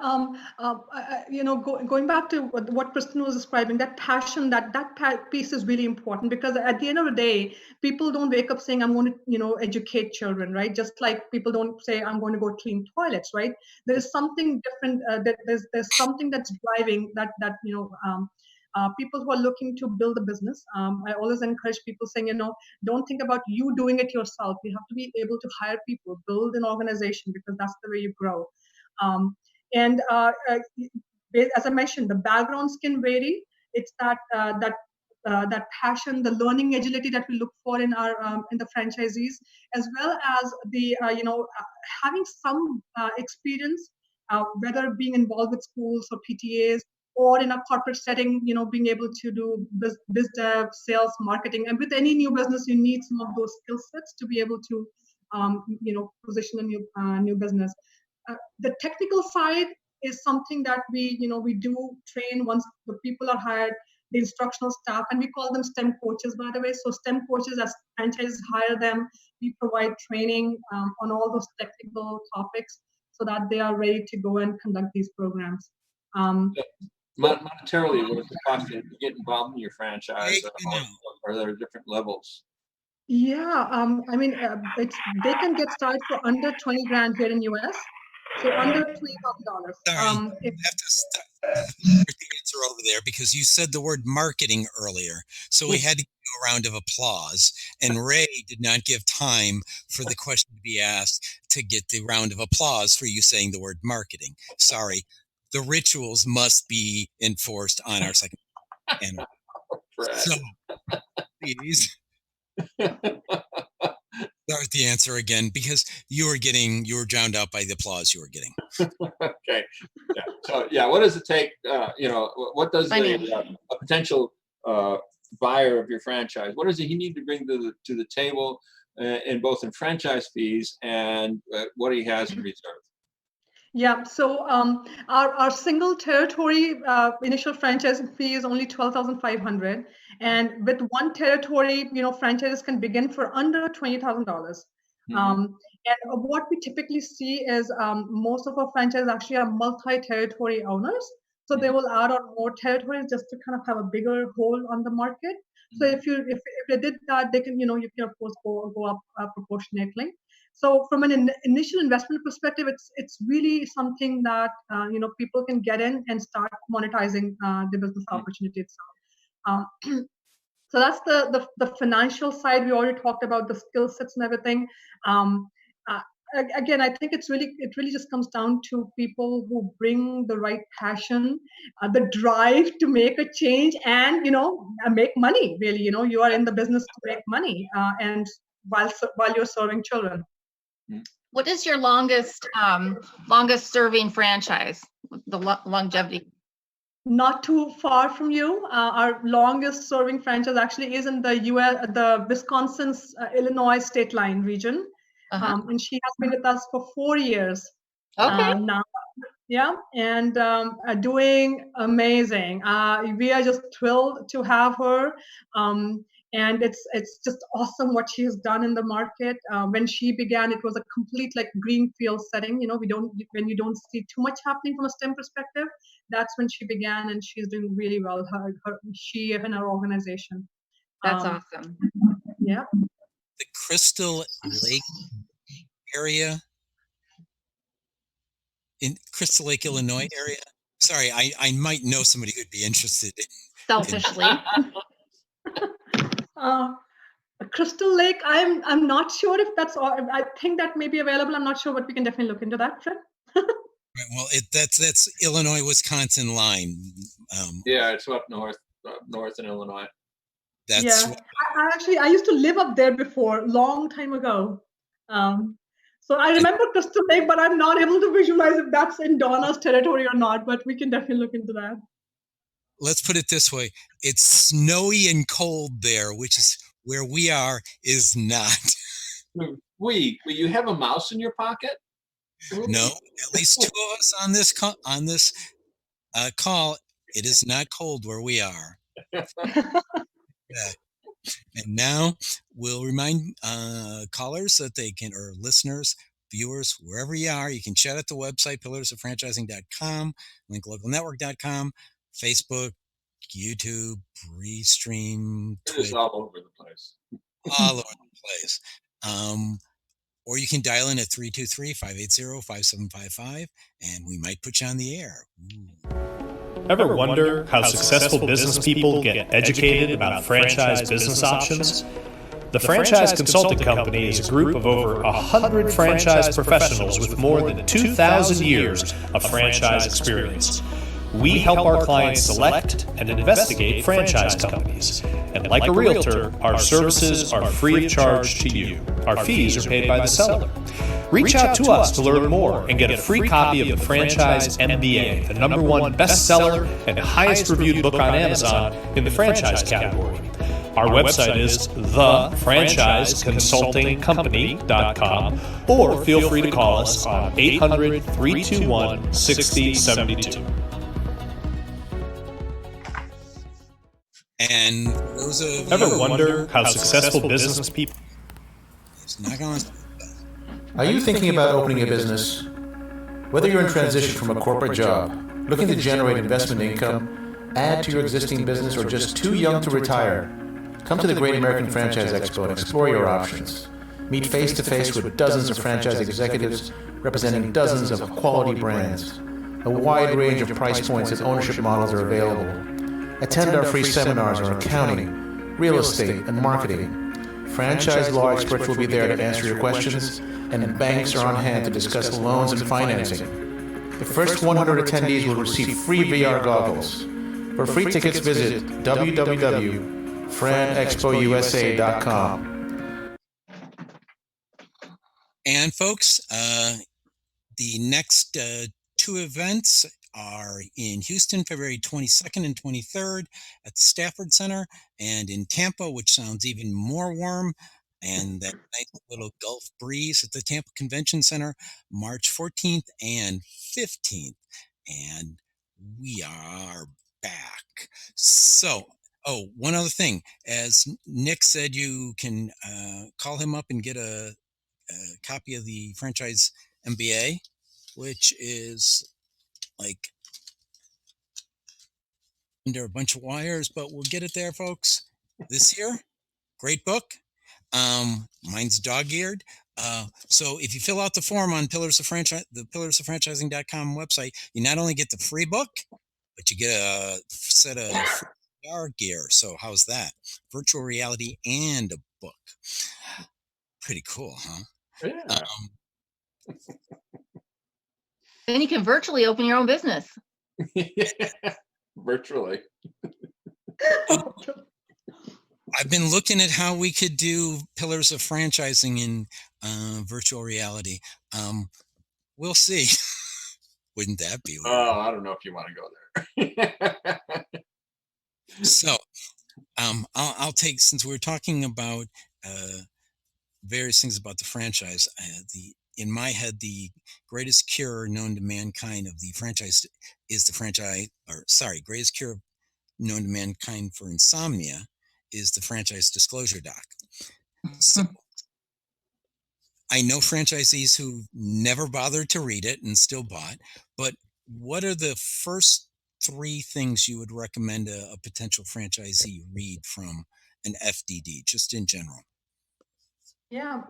S5: going back to what Kristin was describing, that passion, that piece is really important, because at the end of the day, people don't wake up saying, I'm going to, educate children, right? Just like people don't say, I'm going to go clean toilets, right? There is something different. There's something that's driving that people who are looking to build a business. I always encourage people saying, don't think about you doing it yourself. You have to be able to hire people, build an organization, because that's the way you grow. And as I mentioned, the backgrounds can vary. It's that passion, the learning agility that we look for in our in the franchisees, as well as the having some experience, whether being involved with schools or PTAs or in a corporate setting, being able to do biz dev, sales, marketing, and with any new business, you need some of those skill sets to be able to position a new business. The technical side is something that we do train once the people are hired, the instructional staff, and we call them STEM coaches, by the way. So STEM coaches, as franchises hire them, we provide training on all those technical topics so that they are ready to go and conduct these programs.
S2: Monetarily, what is the cost to get involved in your franchise? Are there different levels?
S5: Yeah, I mean, they can get started for under 20 grand here in US. So under $20,000.
S1: Sorry, you have to stop the answer over there because you said the word marketing earlier. So we had to give you a round of applause. And Ray did not give time for the question to be asked to get the round of applause for you saying the word marketing. Sorry. The rituals must be enforced on our second panel. So, please start the answer again because you were drowned out by the applause you were getting.
S2: Okay. Yeah. So yeah, what does it take? What does a potential buyer of your franchise? What does he need to bring to the table in both in franchise fees and what he has in reserve?
S5: Yeah, so our single territory initial franchise fee is only $12,500, and with one territory, franchises can begin for under $20,000. And what we typically see is most of our franchises actually are multi-territory owners, so they will add on more territories just to kind of have a bigger hold on the market. So if they did that, they can you can of course go up proportionately. So from an initial investment perspective, it's really something that people can get in and start monetizing the business opportunity itself. So that's the financial side. We already talked about the skill sets and everything. Again, I think it really just comes down to people who bring the right passion, the drive to make a change, and make money. Really, you are in the business to make money, and while you're serving children.
S3: What is your longest serving franchise? The longevity?
S5: Not too far from you. Our longest serving franchise actually is in the US, the Wisconsin's Illinois state line region. And she has been with us for 4 years.
S3: Okay.
S5: Now. Yeah, and doing amazing. We are just thrilled to have her. And it's just awesome what she has done in the market. When she began, it was a complete greenfield setting. When you don't see too much happening from a STEM perspective, that's when she began, and she's doing really well. She and her organization.
S3: That's awesome.
S5: Yeah.
S1: The Crystal Lake area, in Crystal Lake, Illinois area. Sorry, I might know somebody who'd be interested.
S3: Selfishly.
S5: Crystal Lake, I'm not sure if that's all. I think that may be available. I'm not sure, but we can definitely look into that, Fred.
S1: Right, well, that's Illinois-Wisconsin line.
S2: Yeah, it's up north in Illinois.
S5: That's I used to live up there before, long time ago. So I remember Crystal Lake, but I'm not able to visualize if that's in Donna's territory or not. But we can definitely look into that.
S1: Let's put it this way: it's snowy and cold there, which is where we are is not.
S2: Will you have a mouse in your pocket?
S1: No, at least 2 of us on this call. It is not cold where we are. Yeah. And now we'll remind callers that they can, or listeners, viewers, wherever you are, you can chat at the website, pillarsoffranchising.com, linklocalnetwork.com, Facebook, YouTube, Restream, Twitter.
S2: It's all over the place.
S1: All over the place. Or you can dial in at 323-580-5755, and we might put you on the air. Ooh.
S9: Ever wonder how successful business people get educated about franchise business options? The Franchise Consulting Company is a group of over 100 franchise professionals with more than 2,000 years of franchise experience. We help our clients select and investigate franchise companies. And like a realtor, our services are free of charge to you. Our fees are paid by the seller. Reach out to us to learn more and get a free copy of the Franchise MBA, the #1 bestseller and highest reviewed book on Amazon in the franchise category. Our website is thefranchiseconsultingcompany.com, or feel free to call us on 800-321-6072.
S1: And those of
S9: Ever wonder how successful business people...
S1: It's not going to...
S10: Are you thinking about opening a business? Whether you're in transition from a corporate job, looking to generate investment income, add to your existing business, or just too young to retire, come to the Great American Franchise Expo and explore your options. Meet face-to-face with dozens of franchise executives representing dozens of quality brands. A wide range of price points and ownership models are available. Attend our free seminars on accounting, real estate, and marketing. Franchise law experts will be there to answer your questions, and banks are on hand to discuss loans and financing. The first 100 attendees will receive free VR goggles. For free tickets, visit www.franexpousa.com.
S1: And folks, the next 2 events are in Houston, February 22nd and 23rd at the Stafford Center, and in Tampa, which sounds even more warm, and that nice little Gulf breeze at the Tampa Convention Center, March 14th and 15th. And we are back. So, one other thing. As Nick said, you can call him up and get a copy of the Franchise MBA, which is like under a bunch of wires, but we'll get it there, folks. This year, great book. Mine's dog-eared. So if you fill out the form on the pillarsofranchising.com website, you not only get the free book, but you get a set of VR gear. So how's that? Virtual reality and a book. Pretty cool, huh?
S2: Yeah.
S3: Then you can virtually open your own business.
S2: Virtually.
S1: I've been looking at how we could do Pillars of Franchising in virtual reality. We'll see. Wouldn't that be weird?
S2: Oh, I don't know if you want to go there.
S1: So, I'll take, since we're talking about various things about the franchise, in my head, the greatest cure known to mankind of the franchise is greatest cure known to mankind for insomnia is the franchise disclosure doc. So I know franchisees who never bothered to read it and still bought, but what are the first 3 things you would recommend a potential franchisee read from an FDD, just in general?
S5: Yeah,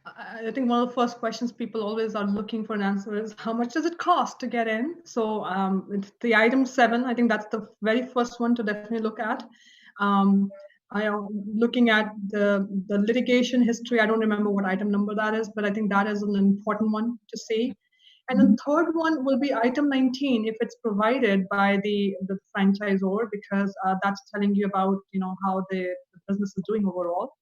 S5: I think one of the first questions people always are looking for an answer is how much does it cost to get in? So it's the item 7. I think that's the very first one to definitely look at. I am looking at the litigation history. I don't remember what item number that is, but I think that is an important one to see. And the third one will be item 19 if it's provided by the franchisor, because that's telling you about how the business is doing overall.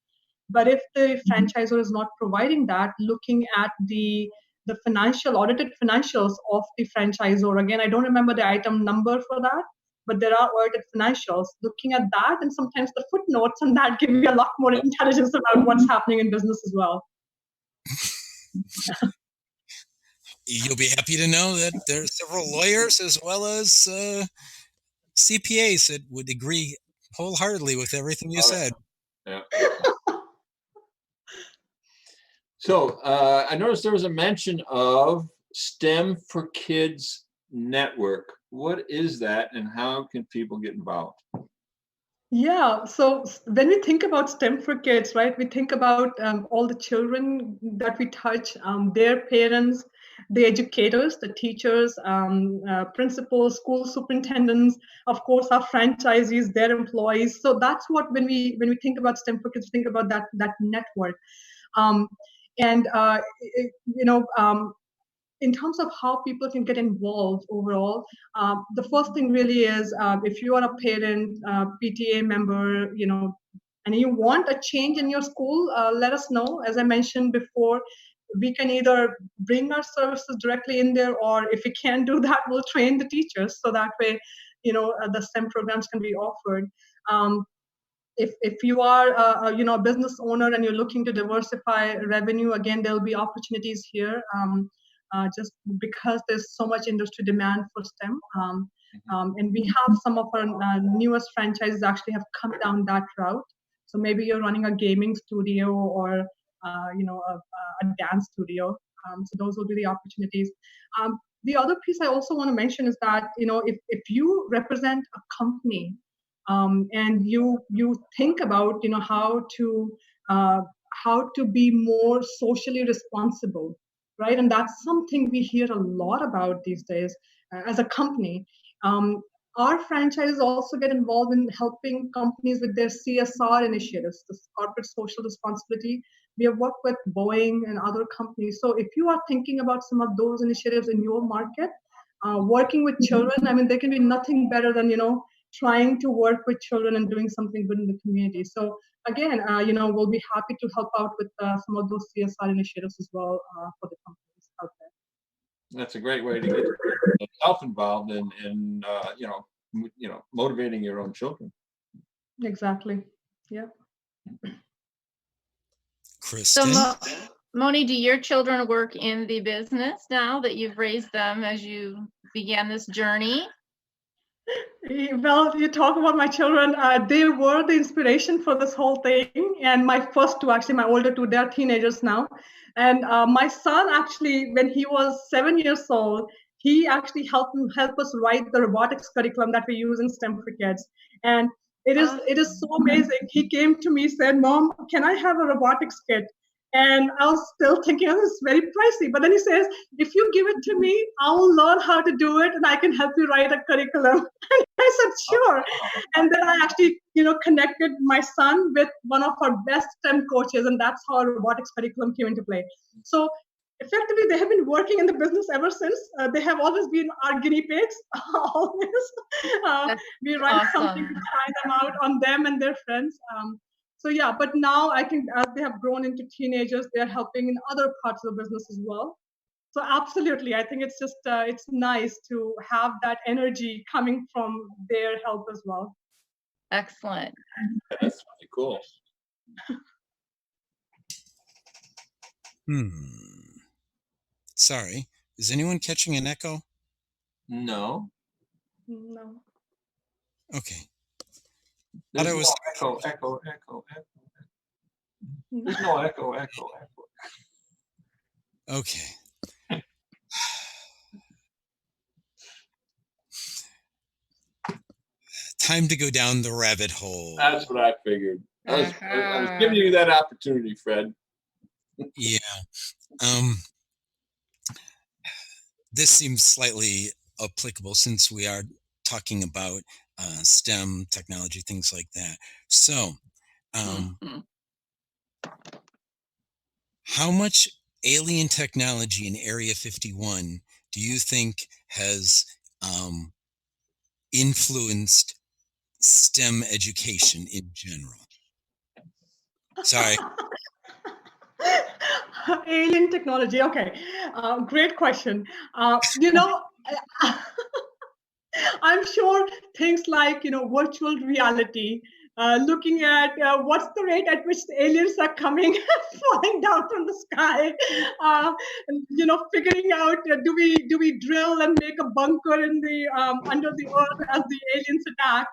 S5: But if the franchisor is not providing that, looking at the audited financials of the franchisor. Again, I don't remember the item number for that, but there are audited financials. Looking at that, and sometimes the footnotes on that give you a lot more intelligence about what's happening in business as well.
S1: You'll be happy to know that there are several lawyers as well as CPAs that would agree wholeheartedly with everything you said.
S2: Yeah. So I noticed there was a mention of STEM for Kids Network. What is that, and how can people get involved?
S5: Yeah, so when we think about STEM for Kids, right, we think about all the children that we touch, their parents, the educators, the teachers, principals, school superintendents, of course, our franchisees, their employees. So that's what, when we think about STEM for Kids, think about that network. In terms of how people can get involved overall, the first thing really is, if you are a parent, PTA member, and you want a change in your school, let us know. As I mentioned before, we can either bring our services directly in there, or if we can't do that, we'll train the teachers. So that way, the STEM programs can be offered. If you are a business owner and you're looking to diversify revenue, again, there'll be opportunities here. Just because there's so much industry demand for STEM. And we have some of our newest franchises actually have come down that route. So maybe you're running a gaming studio or a dance studio. So those will be the opportunities. The other piece I also want to mention is that, if you represent a company and you think about, how to be more socially responsible, right? And that's something we hear a lot about these days as a company. Our franchises also get involved in helping companies with their CSR initiatives, the corporate social responsibility. We have worked with Boeing and other companies. So if you are thinking about some of those initiatives in your market, working with children, I mean, there can be nothing better than, trying to work with children and doing something good in the community. So again, we'll be happy to help out with some of those CSR initiatives as well for the companies out there.
S2: That's a great way to get yourself involved in motivating your own children.
S5: Exactly. Yeah.
S1: Kristin?
S3: So, Moni, do your children work in the business now that you've raised them as you began this journey?
S5: Well, you talk about my children. They were the inspiration for this whole thing. And my first two, actually, my older two, they're teenagers now. And my son, actually, when he was 7 years old, he actually helped us write the robotics curriculum that we use in STEM for Kids. And it is so amazing. He came to me, said, "Mom, can I have a robotics kit?" And I was still thinking, oh, it's very pricey. But then he says, "If you give it to me, I will learn how to do it and I can help you write a curriculum." And I said, "Sure." And then I actually, connected my son with one of our best STEM coaches, and that's how our robotics curriculum came into play. So effectively, they have been working in the business ever since. They have always been our guinea pigs, always. We write something to try them out on them and their friends. So yeah, but now I think as they have grown into teenagers, they're helping in other parts of the business as well. So absolutely, I think it's just, it's nice to have that energy coming from their help as well.
S3: Excellent.
S2: That's really cool.
S1: Sorry, is anyone catching an echo?
S2: No.
S5: No.
S1: Okay.
S2: There's no echo. There's no echo.
S1: Okay. Time to go down the rabbit hole.
S2: That's what I figured. I was giving you that opportunity, Fred.
S1: Yeah. This seems slightly applicable since we are talking about STEM, technology, things like that. So, how much alien technology in Area 51 do you think has influenced STEM education in general? Sorry.
S5: Alien technology. Okay. Great question. I'm sure things like, virtual reality, looking at what's the rate at which the aliens are coming, flying down from the sky, figuring out, do we drill and make a bunker in the under the earth as the aliens attack?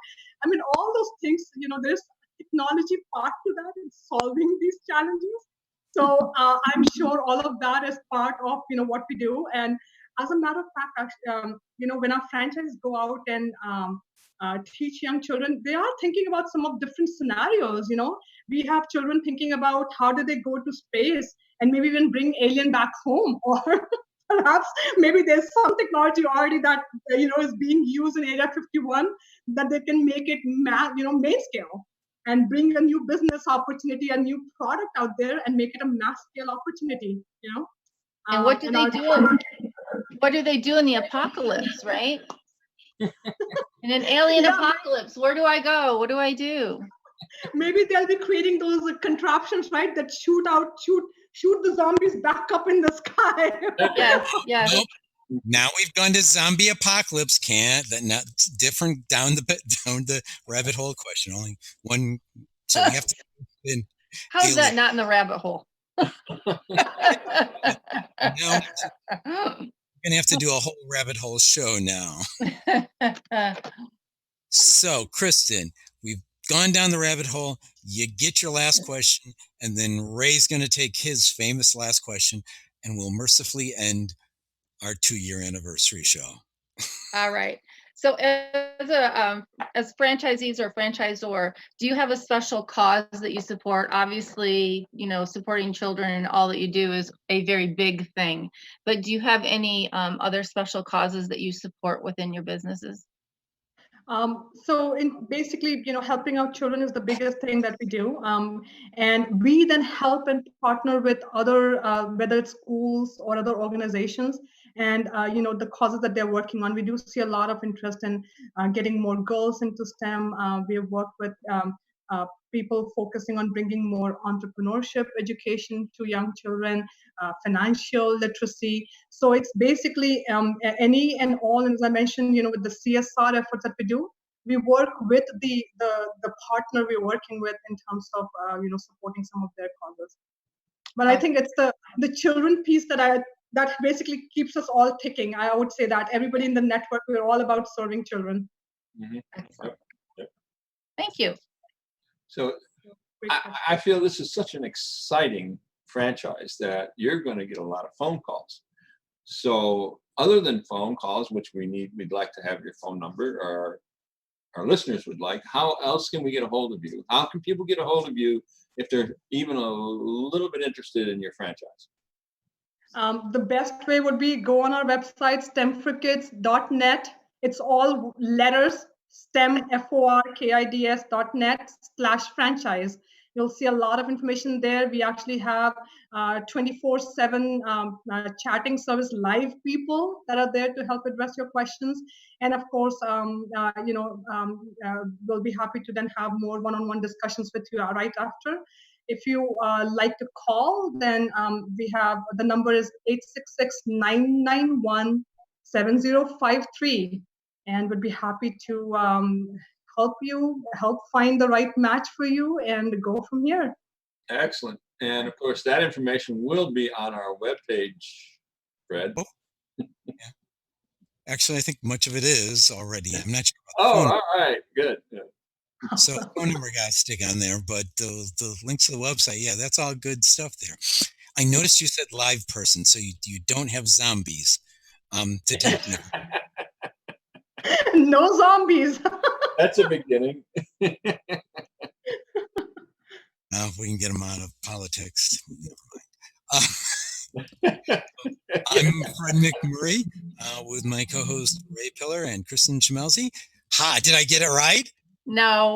S5: I mean, all those things, there's a technology part to that in solving these challenges. So I'm sure all of that is part of, what we do. And as a matter of fact, actually, when our franchises go out and teach young children, they are thinking about some of different scenarios. We have children thinking about how do they go to space and maybe even bring alien back home, or perhaps maybe there's some technology already that is being used in Area 51 that they can make it main scale and bring a new business opportunity, a new product out there, and make it a mass scale opportunity.
S3: And what do they do? What do they do in the apocalypse, right? In an alien apocalypse, where do I go? What do I do?
S5: Maybe they'll be creating those contraptions, right, that shoot the zombies back up in the sky.
S3: Yes.
S1: Nope. Now we've gone to zombie apocalypse. Not different down the rabbit hole question. Only one. So we have to.
S3: How's that not in the rabbit hole?
S1: Now we're gonna have to do a whole rabbit hole show now. So, Kristin, we've gone down the rabbit hole. You get your last question, and then Ray's going to take his famous last question, and we'll mercifully end our 2-year anniversary show.
S3: All right. So as franchisees or franchisor, do you have a special cause that you support? Obviously, supporting children and all that you do is a very big thing. But do you have any other special causes that you support within your businesses?
S5: So basically, helping out children is the biggest thing that we do. And we then help and partner with other, whether it's schools or other organizations, and the causes that they're working on. We do see a lot of interest in getting more girls into STEM. We have worked with people focusing on bringing more entrepreneurship education to young children, financial literacy. So it's basically any and all, and as I mentioned, with the CSR efforts that we do, we work with the partner we're working with in terms of supporting some of their causes. But I think it's the children piece that basically keeps us all ticking. I would say that everybody in the network, we're all about serving children.
S2: Mm-hmm. Yep.
S3: Thank you.
S2: So I feel this is such an exciting franchise that you're going to get a lot of phone calls. So other than phone calls, which we'd like to have your phone number, or our listeners would like, how else can we get a hold of you? How can people get a hold of you if they're even a little bit interested in your franchise?
S5: The best way would be go on our website, stemforkids.net. It's all letters, STEM, FORKIDS.net/franchise. You'll see a lot of information there. We actually have 24/7 chatting service, live people that are there to help address your questions. And of course, we'll be happy to then have more one-on-one discussions with you right after. If you like to call, then we have, the number is 866-991-7053, and would be happy to help find the right match for you and go from here.
S2: Excellent. And of course, that information will be on our webpage, Fred.
S1: Oh. Yeah. Actually, I think much of it is already. I'm not sure.
S2: All right. Good.
S1: So phone number got to stick on there, but the links to the website, yeah, that's all good stuff there. I noticed you said live person, so you don't have zombies to take.
S5: No zombies.
S2: That's a beginning.
S1: If we can get them out of politics, never mind. I'm Fred McMurray with my co-host Ray Pillar and Kristin Selmeczy. Ha! Did I get it right?
S3: No.